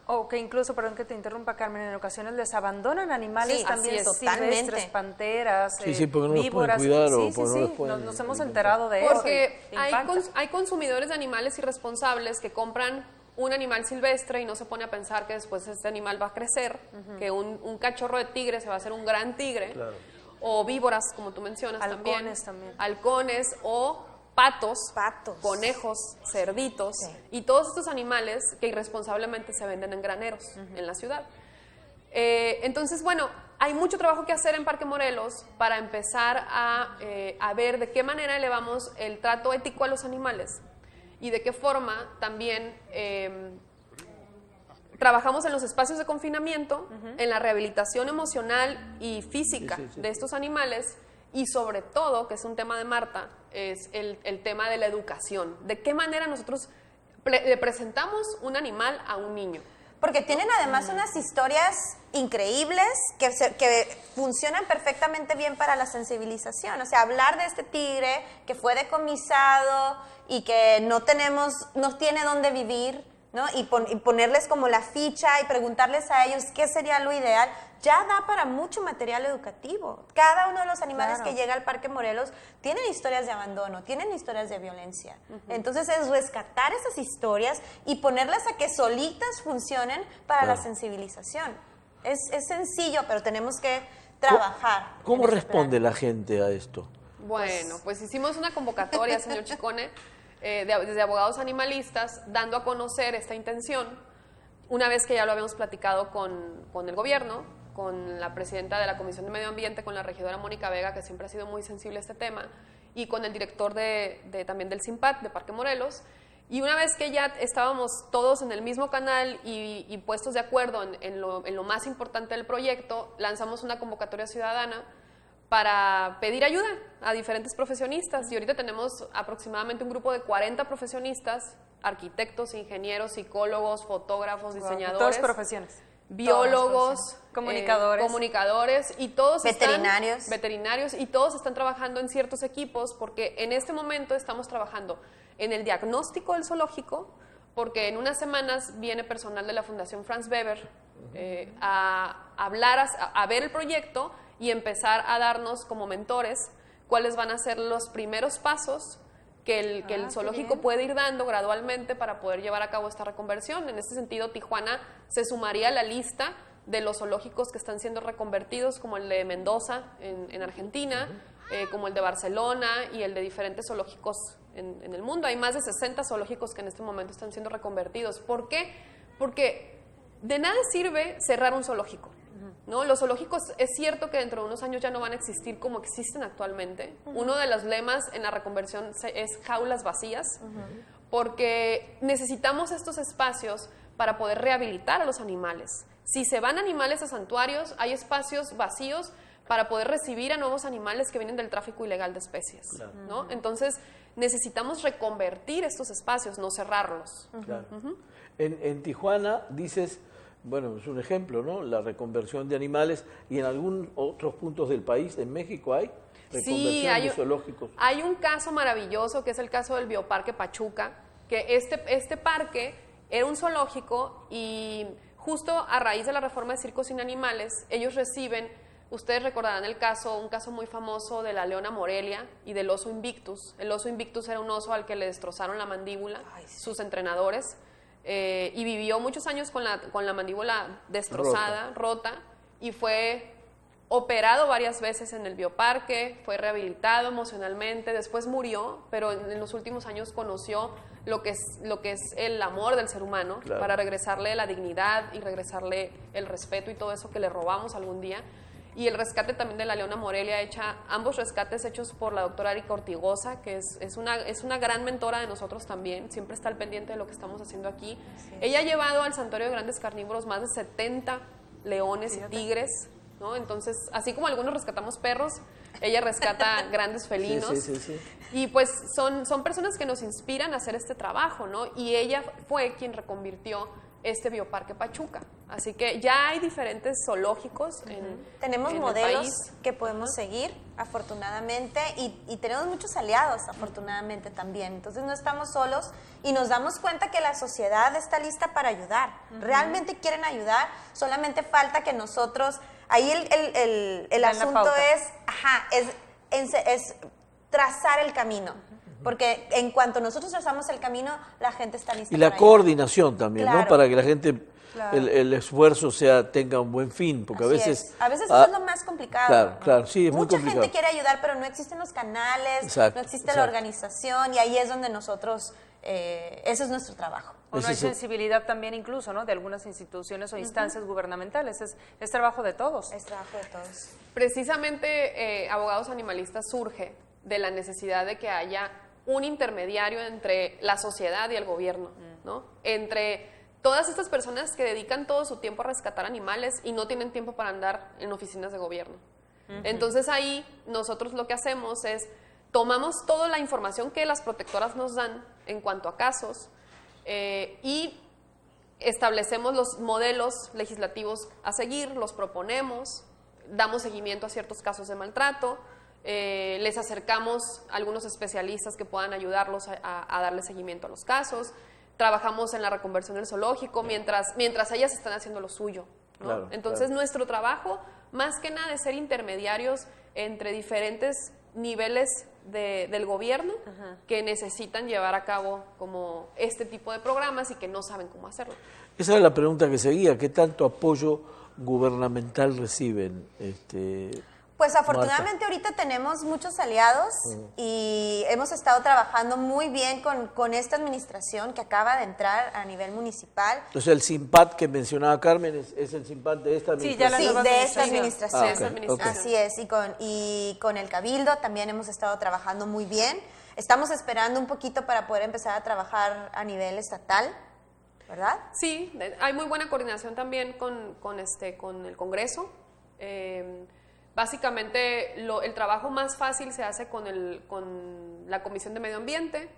O que incluso, perdón que te interrumpa, Carmen, en ocasiones les abandonan animales también silvestres, panteras, víboras. Nos hemos enterado de eso. Porque hay consumidores de animales irresponsables que compran un animal silvestre y no se pone a pensar que después este animal va a crecer, que un cachorro de tigre se va a hacer un gran tigre. O víboras, como tú mencionas, halcones también. Halcones o patos, conejos, cerditos, y todos estos animales que irresponsablemente se venden en graneros en la ciudad. Entonces, bueno, hay mucho trabajo que hacer en Parque Morelos para empezar a ver de qué manera elevamos el trato ético a los animales y de qué forma también trabajamos en los espacios de confinamiento, en la rehabilitación emocional y física de estos animales, y sobre todo, que es un tema de Marta, es el tema de la educación. ¿De qué manera nosotros le presentamos un animal a un niño? Porque tienen además unas historias increíbles que funcionan perfectamente bien para la sensibilización. O sea, hablar de este tigre que fue decomisado y que no tiene dónde vivir, ¿no? Y ponerles como la ficha y preguntarles a ellos qué sería lo ideal, ya da para mucho material educativo. Cada uno de los animales que llega al Parque Morelos tienen historias de abandono, tienen historias de violencia. Entonces es rescatar esas historias y ponerlas a que solitas funcionen para la sensibilización. Es sencillo, pero tenemos que trabajar. ¿Cómo responde la gente a esto? Bueno, pues hicimos una convocatoria, señor Chicone, desde abogados animalistas, dando a conocer esta intención, una vez que ya lo habíamos platicado con el gobierno, con la presidenta de la Comisión de Medio Ambiente, con la regidora Mónica Vega, que siempre ha sido muy sensible a este tema, y con el director también del CIMPAT, de Parque Morelos. Y una vez que ya estábamos todos en el mismo canal y puestos de acuerdo en lo más importante del proyecto, lanzamos una convocatoria ciudadana para pedir ayuda a diferentes profesionistas. Y ahorita tenemos aproximadamente un grupo de 40 profesionistas, arquitectos, ingenieros, psicólogos, fotógrafos, diseñadores. Todas profesiones. Biólogos, comunicadores, y todos veterinarios, y todos están trabajando en ciertos equipos, porque en este momento estamos trabajando en el diagnóstico del zoológico, porque en unas semanas viene personal de la Fundación Franz Weber a hablar, a ver el proyecto y empezar a darnos como mentores cuáles van a ser los primeros pasos que el zoológico puede ir dando gradualmente para poder llevar a cabo esta reconversión. En este sentido, Tijuana se sumaría a la lista de los zoológicos que están siendo reconvertidos, como el de Mendoza en Argentina, como el de Barcelona y el de diferentes zoológicos en el mundo. Hay más de 60 zoológicos que en este momento están siendo reconvertidos. ¿Por qué? Porque de nada sirve cerrar un zoológico, ¿no? Los zoológicos es cierto que dentro de unos años ya no van a existir como existen actualmente. Uno de los lemas en la reconversión es jaulas vacías, porque necesitamos estos espacios para poder rehabilitar a los animales. Si se van animales a santuarios, hay espacios vacíos para poder recibir a nuevos animales que vienen del tráfico ilegal de especies, ¿no? Entonces necesitamos reconvertir estos espacios, no cerrarlos. Claro. En Tijuana dices, bueno, es un ejemplo, ¿no? La reconversión de animales, y en algunos otros puntos del país, en México hay reconversión de zoológicos. Hay un caso maravilloso que es el caso del Bioparque Pachuca, que este parque era un zoológico y justo a raíz de la reforma de circos sin animales, ellos reciben, ustedes recordarán un caso muy famoso de la leona Morelia y del oso Invictus. El oso Invictus era un oso al que le destrozaron la mandíbula, sus entrenadores, y vivió muchos años con la mandíbula destrozada, rota, y fue operado varias veces en el bioparque, fue rehabilitado emocionalmente, después murió, pero en los últimos años conoció lo que es el amor del ser humano, para regresarle la dignidad y regresarle el respeto y todo eso que le robamos algún día. Y el rescate también de la leona Morelia, ambos rescates hechos por la doctora Erika Ortigosa, que es una gran mentora de nosotros también, siempre está al pendiente de lo que estamos haciendo aquí. Ella ha llevado al Santuario de Grandes Carnívoros más de 70 leones y tigres, ¿no? Entonces, así como algunos rescatamos perros, ella rescata grandes felinos. Sí. Y pues son personas que nos inspiran a hacer este trabajo, ¿no? Y ella fue quien reconvirtió este Bioparque Pachuca. Así que ya hay diferentes zoológicos tenemos modelos que podemos seguir, afortunadamente, y tenemos muchos aliados, afortunadamente, también. Entonces no estamos solos y nos damos cuenta que la sociedad está lista para ayudar. Realmente quieren ayudar, solamente falta que nosotros... Ahí el asunto es trazar el camino. Porque en cuanto nosotros trazamos el camino, la gente está lista. Y la coordinación también, claro, ¿no? Para que la gente, el esfuerzo tenga un buen fin, porque así a veces... A veces eso es lo más complicado. Claro, sí, es muy complicado. Mucha gente quiere ayudar, pero no existen los canales, no existe la organización, y ahí es donde nosotros, eso es nuestro trabajo. O no hay sensibilidad también incluso, ¿no? De algunas instituciones o instancias gubernamentales. Es trabajo de todos. Es trabajo de todos. Precisamente Abogados Animalistas surge de la necesidad de que haya un intermediario entre la sociedad y el gobierno, ¿no? Entre todas estas personas que dedican todo su tiempo a rescatar animales y no tienen tiempo para andar en oficinas de gobierno. Entonces ahí nosotros lo que hacemos es tomamos toda la información que las protectoras nos dan en cuanto a casos y establecemos los modelos legislativos a seguir, los proponemos, damos seguimiento a ciertos casos de maltrato, les acercamos a algunos especialistas que puedan ayudarlos a darle seguimiento a los casos, trabajamos en la reconversión del zoológico mientras ellas están haciendo lo suyo, ¿no? Claro, Entonces claro. nuestro trabajo, más que nada, es ser intermediarios entre diferentes niveles del gobierno que necesitan llevar a cabo como este tipo de programas y que no saben cómo hacerlo. Esa era la pregunta que seguía, ¿qué tanto apoyo gubernamental reciben? Pues afortunadamente ahorita tenemos muchos aliados y hemos estado trabajando muy bien con esta administración que acaba de entrar a nivel municipal. Entonces el SIMPAD que mencionaba Carmen es el SIMPAD de esta Sí, ya administración. la Sí, nueva de esta administración. administración. ok. Así es, y con el Cabildo también hemos estado trabajando muy bien. Estamos esperando un poquito para poder empezar a trabajar a nivel estatal, ¿verdad? Sí, hay muy buena coordinación también con el Congreso. Básicamente el trabajo más fácil se hace con la Comisión de Medio Ambiente,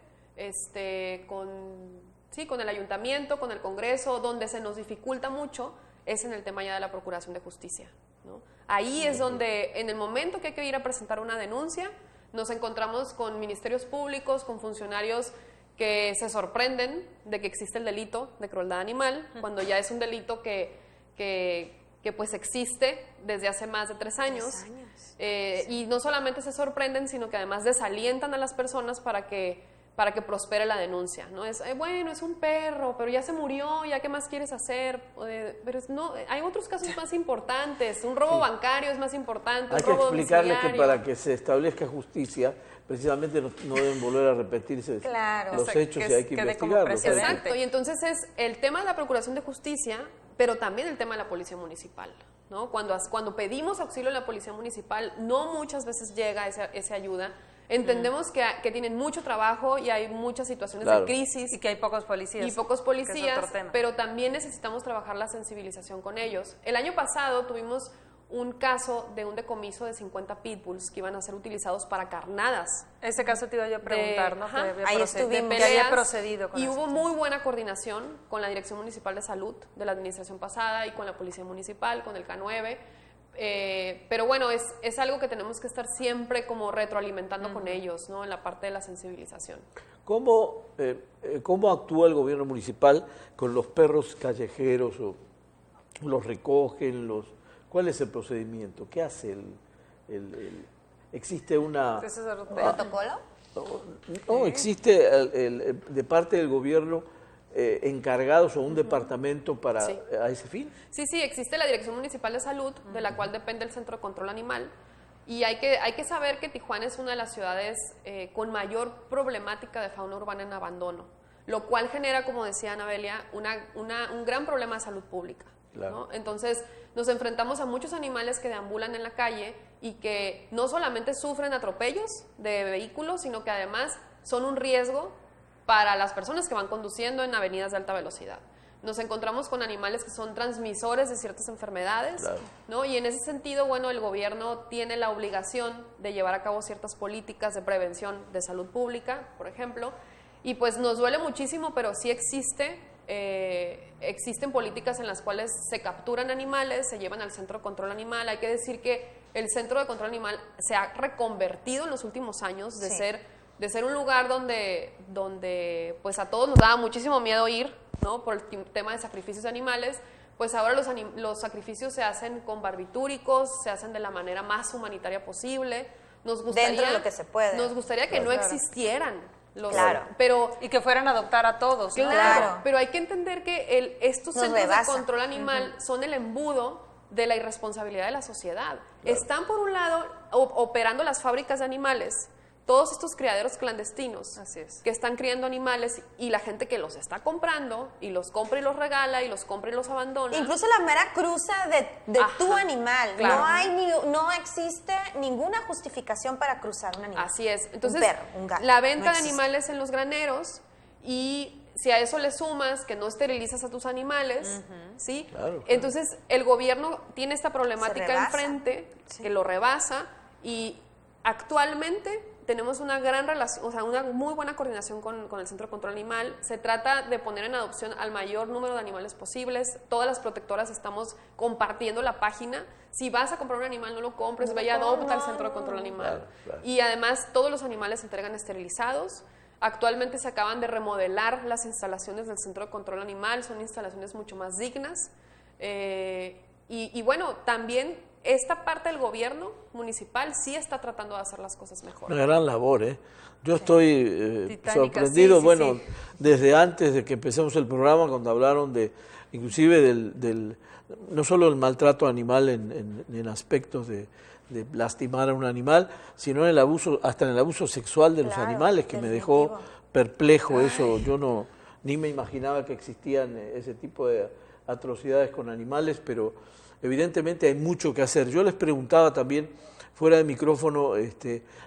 con el Ayuntamiento, con el Congreso. Donde se nos dificulta mucho es en el tema ya de la Procuración de Justicia, ¿no? Ahí es donde, en el momento que hay que ir a presentar una denuncia, nos encontramos con ministerios públicos, con funcionarios que se sorprenden de que existe el delito de crueldad animal, cuando ya es un delito que pues existe desde hace más de 3 años. Y no solamente se sorprenden, sino que además desalientan a las personas para que prospere la denuncia, ¿no? Bueno, es un perro, pero ya se murió, ¿ya qué más quieres hacer? Pero no, hay otros casos más importantes, un robo bancario es más importante, Hay un que robo explicarles que domiciliario. para que se establezca justicia, precisamente no deben volver a repetirse Claro. los O sea, hechos que y hay que quede como investigarlos. precedente. Exacto, y entonces es el tema de la Procuración de Justicia, pero también el tema de la Policía Municipal, ¿no? Cuando pedimos auxilio a la Policía Municipal, no muchas veces llega esa ayuda. Entendemos que tienen mucho trabajo y hay muchas situaciones Claro. de crisis Y que hay pocos policías. y pocos que es policías, otro tema. pero también necesitamos trabajar la sensibilización con ellos. El año pasado tuvimos un caso de un decomiso de 50 pitbulls que iban a ser utilizados para carnadas. Ese caso te iba yo a preguntar, ¿no? Ajá. Que había Ahí proced- estuvimos. que había peleas, procedido con y eso. hubo muy buena coordinación con la Dirección Municipal de Salud de la administración pasada y con la Policía Municipal, con el K9. Pero bueno, es algo que tenemos que estar siempre como retroalimentando con ellos, ¿no? En la parte de la sensibilización. ¿Cómo actúa el gobierno municipal con los perros callejeros? O los recogen? ¿Cuál es el procedimiento? ¿Qué hace existe una... Ese es otro tema. ¿Protocolo? No, existe de parte del gobierno encargados o un departamento para Sí. a ese fin? Sí, existe la Dirección Municipal de Salud, de la cual depende el Centro de Control Animal, y hay que saber que Tijuana es una de las ciudades con mayor problemática de fauna urbana en abandono, lo cual genera, como decía Anabelia, un gran problema de salud pública. Claro. ¿No? Entonces nos enfrentamos a muchos animales que deambulan en la calle y que no solamente sufren atropellos de vehículos, sino que además son un riesgo para las personas que van conduciendo en avenidas de alta velocidad. Nos encontramos con animales que son transmisores de ciertas enfermedades, Claro. ¿no? Y en ese sentido, bueno, el gobierno tiene la obligación de llevar a cabo ciertas políticas de prevención de salud pública, por ejemplo, y pues nos duele muchísimo, pero sí existen políticas en las cuales se capturan animales, se llevan al Centro de Control Animal. Hay que decir que el Centro de Control Animal se ha reconvertido en los últimos años de Sí. ser un lugar donde pues a todos nos daba muchísimo miedo ir, ¿no? Por el tema de sacrificios de animales. Pues ahora los sacrificios se hacen con barbitúricos, se hacen de la manera más humanitaria posible. Nos gustaría, Dentro de lo que se puede. Nos gustaría que no Claro. existieran los... Claro. Pero Y que fueran a adoptar a todos, ¿no? Claro, pero hay que entender que estos Nos centros rebasa. de control animal son el embudo de la irresponsabilidad de la sociedad. Están, por un lado, operando las fábricas de animales, todos estos criaderos clandestinos Así es. que están criando animales, y la gente que los está comprando y los compra y los regala y los compra y los abandona. Incluso la mera cruza de Ajá, tu animal. claro. No existe ninguna justificación para cruzar un animal. Así es. Entonces, un perro, un gato. la venta no de existe. animales en los graneros y si a eso le sumas que no esterilizas a tus animales, ¿sí? Claro. Entonces, el gobierno tiene esta problemática enfrente, Sí. que lo rebasa, y actualmente tenemos una gran relación, o sea, una muy buena coordinación con el Centro de Control Animal. Se trata de poner en adopción al mayor número de animales posibles. Todas las protectoras estamos compartiendo la página. Si vas a comprar un animal, no lo compres, vaya, adopta al Centro de Control Animal. Claro, claro. Y además, todos los animales se entregan esterilizados. Actualmente se acaban de remodelar las instalaciones del Centro de Control Animal, son instalaciones mucho más dignas. Y bueno, también esta parte del gobierno municipal sí está tratando de hacer las cosas mejor. Una gran labor, ¿eh? Yo estoy Titánica, sorprendido, sí, bueno, sí. desde antes de que empecemos el programa, cuando hablaron inclusive del no solo el maltrato animal en aspectos de lastimar a un animal, sino en el abuso, hasta en el abuso sexual de los Claro, animales, que me dejó definitivo. perplejo eso. Yo ni me imaginaba que existían ese tipo de atrocidades con animales, pero evidentemente hay mucho que hacer. Yo les preguntaba también, fuera de micrófono,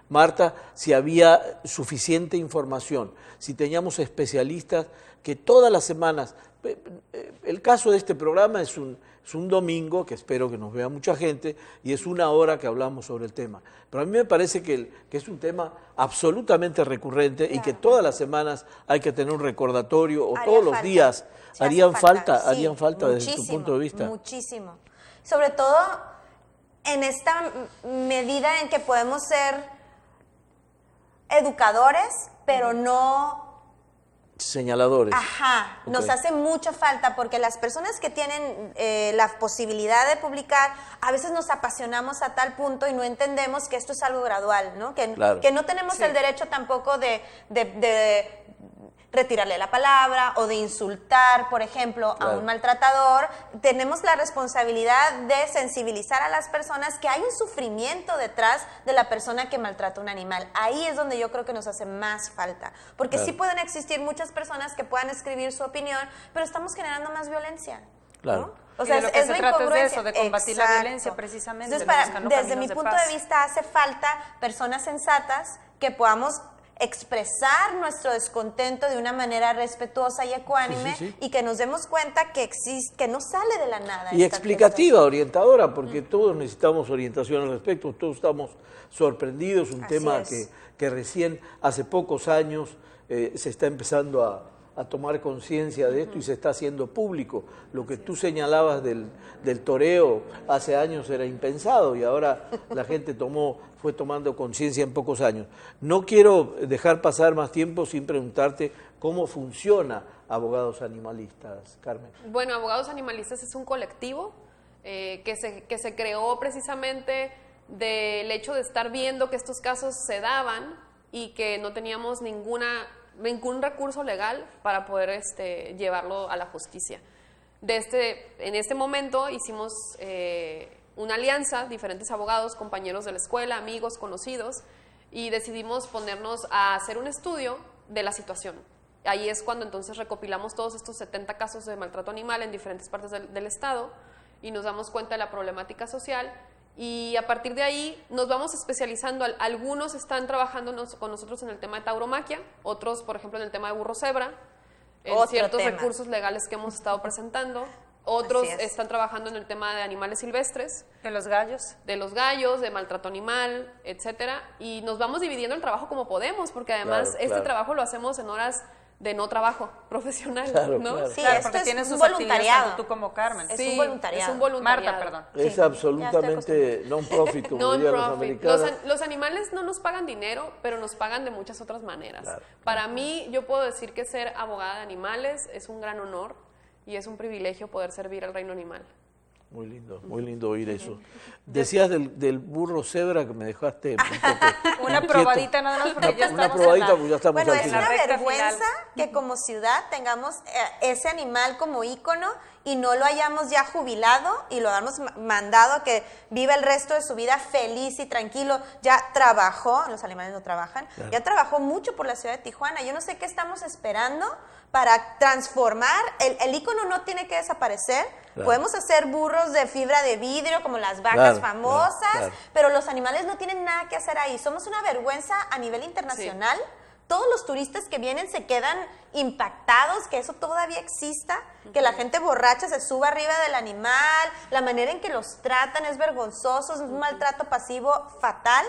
Marta, si había suficiente información, si teníamos especialistas que todas las semanas, el caso de este programa es un domingo, que espero que nos vea mucha gente, y es 1 hora que hablamos sobre el tema. Pero a mí me parece que es un tema absolutamente recurrente y que todas las semanas hay que tener un recordatorio, o Haría todos los falta. días Sí, harían hace falta, sí, harían falta desde tu muchísimo, punto de vista. Muchísimo. Sobre todo en esta medida en que podemos ser educadores, pero no... Señaladores. Ajá, Ok. nos hace mucha falta porque las personas que tienen la posibilidad de publicar, a veces nos apasionamos a tal punto y no entendemos que esto es algo gradual, ¿no? Claro. Que no tenemos el derecho tampoco de retirarle la palabra o de insultar, por ejemplo, a Claro. un maltratador. Tenemos la responsabilidad de sensibilizar a las personas que hay un sufrimiento detrás de la persona que maltrata a un animal. Ahí es donde yo creo que nos hace más falta, porque Claro. sí pueden existir muchas personas que puedan escribir su opinión, pero estamos generando más violencia. Claro. ¿no? O Y sea, de lo que se la trata es de incongruencia. eso, de combatir la Exacto. violencia, precisamente, Entonces, no buscando desde caminos mi de punto paz. de vista, hace falta personas sensatas que podamos expresar nuestro descontento de una manera respetuosa y ecuánime, Sí, sí, sí. y que nos demos cuenta que que no sale de la nada. Y esta explicativa, orientadora, porque todos necesitamos orientación al respecto, todos estamos sorprendidos, un Así tema es. que recién hace pocos años se está empezando a tomar conciencia de esto y se está haciendo público. Lo que tú señalabas del toreo hace años era impensado y ahora la gente fue tomando conciencia en pocos años. No quiero dejar pasar más tiempo sin preguntarte cómo funciona Abogados Animalistas, Carmen. Bueno, Abogados Animalistas es un colectivo que se creó precisamente del hecho de estar viendo que estos casos se daban y que no teníamos ningún recurso legal para poder llevarlo a la justicia. En este momento hicimos una alianza, diferentes abogados, compañeros de la escuela, amigos, conocidos, y decidimos ponernos a hacer un estudio de la situación. Ahí es cuando entonces recopilamos todos estos 70 casos de maltrato animal en diferentes partes del estado y nos damos cuenta de la problemática social. Y a partir de ahí nos vamos especializando. Algunos están trabajando con nosotros en el tema de tauromaquia, otros, por ejemplo, en el tema de burro cebra, en Otro ciertos tema. recursos legales que hemos estado presentando. Otros Así es. están trabajando en el tema de animales silvestres, De los gallos. de los gallos, de maltrato animal, etcétera. Y nos vamos dividiendo el trabajo como podemos, porque además Claro, claro. trabajo lo hacemos en horas de no trabajo profesional, Claro, ¿no? claro. Sí, Claro, esto porque es tienes un sus actividades voluntariado. tanto tú como Carmen. Es Sí, un voluntariado. es un voluntariado. Marta, perdón. Es Sí, absolutamente non-profit, como dirían los Non-profit. americanos. Los animales no nos pagan dinero, pero nos pagan de muchas otras maneras. Claro. Para mí, yo puedo decir que ser abogada de animales es un gran honor y es un privilegio poder servir al reino animal. Muy lindo oír eso. Decías del burro cebra que me dejaste un poco Una inquieto. probadita nada más porque ya Una estamos probadita en la- porque ya estamos Bueno, al es final. una recta vergüenza final. que como ciudad tengamos ese animal como ícono y no lo hayamos ya jubilado y lo hayamos mandado a que viva el resto de su vida feliz y tranquilo. Ya trabajó, los animales no trabajan, Claro. ya trabajó mucho por la ciudad de Tijuana. Yo no sé qué estamos esperando para transformar. El ícono no tiene que desaparecer. Claro. Podemos hacer burros de fibra de vidrio como las vacas Claro, famosas, claro. pero los animales no tienen nada que hacer ahí. Somos una vergüenza a nivel internacional todos los turistas que vienen se quedan impactados que eso todavía exista, que la gente borracha se suba arriba del animal, la manera en que los tratan es vergonzoso, es un maltrato pasivo fatal,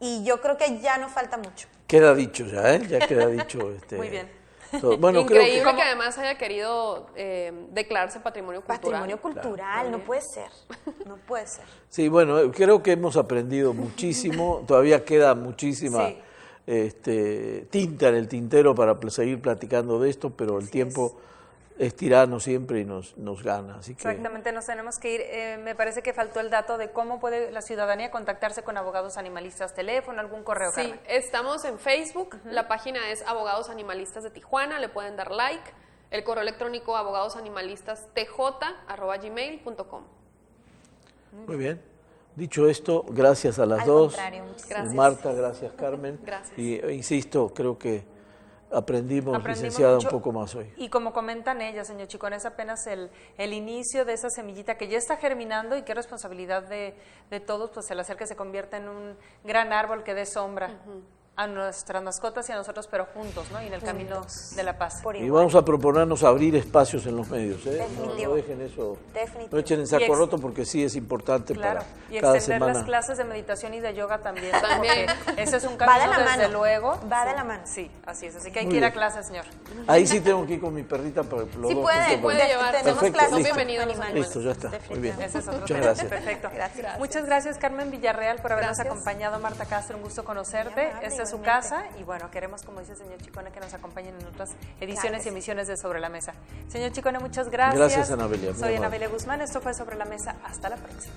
y yo creo que ya no falta mucho. Queda dicho ya, ¿eh? Ya queda dicho. Muy bien. Todo. Bueno, Increíble creo que además haya querido declararse patrimonio cultural. Patrimonio cultural, no puede ser, no puede ser. Sí, bueno, creo que hemos aprendido muchísimo, todavía queda muchísima tinta en el tintero para seguir platicando de esto, pero el tiempo es tirano siempre y nos gana. Así que... Exactamente, nos tenemos que ir. Me parece que faltó el dato de cómo puede la ciudadanía contactarse con abogados animalistas, teléfono, algún correo. Sí, Carmen. estamos en Facebook, la página es Abogados Animalistas de Tijuana, le pueden dar like, el correo electrónico abogadosanimalistas@gmail.com. Muy bien. Dicho esto, gracias a las Al dos. contrario, muchas gracias. Marta, gracias Carmen. Gracias. Y insisto, creo que aprendimos Aprendimos licenciada, mucho, un poco más hoy. Y como comentan ellas, señor Chicón, es apenas el inicio de esa semillita que ya está germinando y qué responsabilidad de todos, pues el hacer que se convierta en un gran árbol que dé sombra a nuestras mascotas y a nosotros, pero juntos, ¿no? Y en el camino de la paz. Por Y igual. vamos a proponernos abrir espacios en los medios, ¿eh? Definitivo. No dejen eso, Definitivo. no echen en Y saco ex- roto porque sí es importante Claro, para y cada extender semana. las clases de meditación y de yoga también. También. Porque ese es un Va camino, de la desde mano. luego. Va de la mano. Sí, así es. Así que hay Muy que ir a bien. clase, señor. Ahí sí tengo que ir con mi perrita, pero los Sí dos puede, juntos, puede porque- llevar. Tenemos Perfecto, clases listo. con Bienvenidos los animales. Listo, ya está. Muy bien. Ese es otro Muchas tema. gracias. Perfecto. Gracias. Muchas gracias, Carmen Villarreal, por habernos Gracias. acompañado. Marta Castro, un gusto conocerte. Muy amable, Esta es su igualmente. casa y bueno, queremos, como dice el señor Chicone, que nos acompañen en otras ediciones Claro que y sí. emisiones de Sobre la Mesa. Señor Chicone, muchas gracias. Gracias, Anabelia, muy Soy amable. Anabelia Guzmán. Esto fue Sobre la Mesa. Hasta la próxima.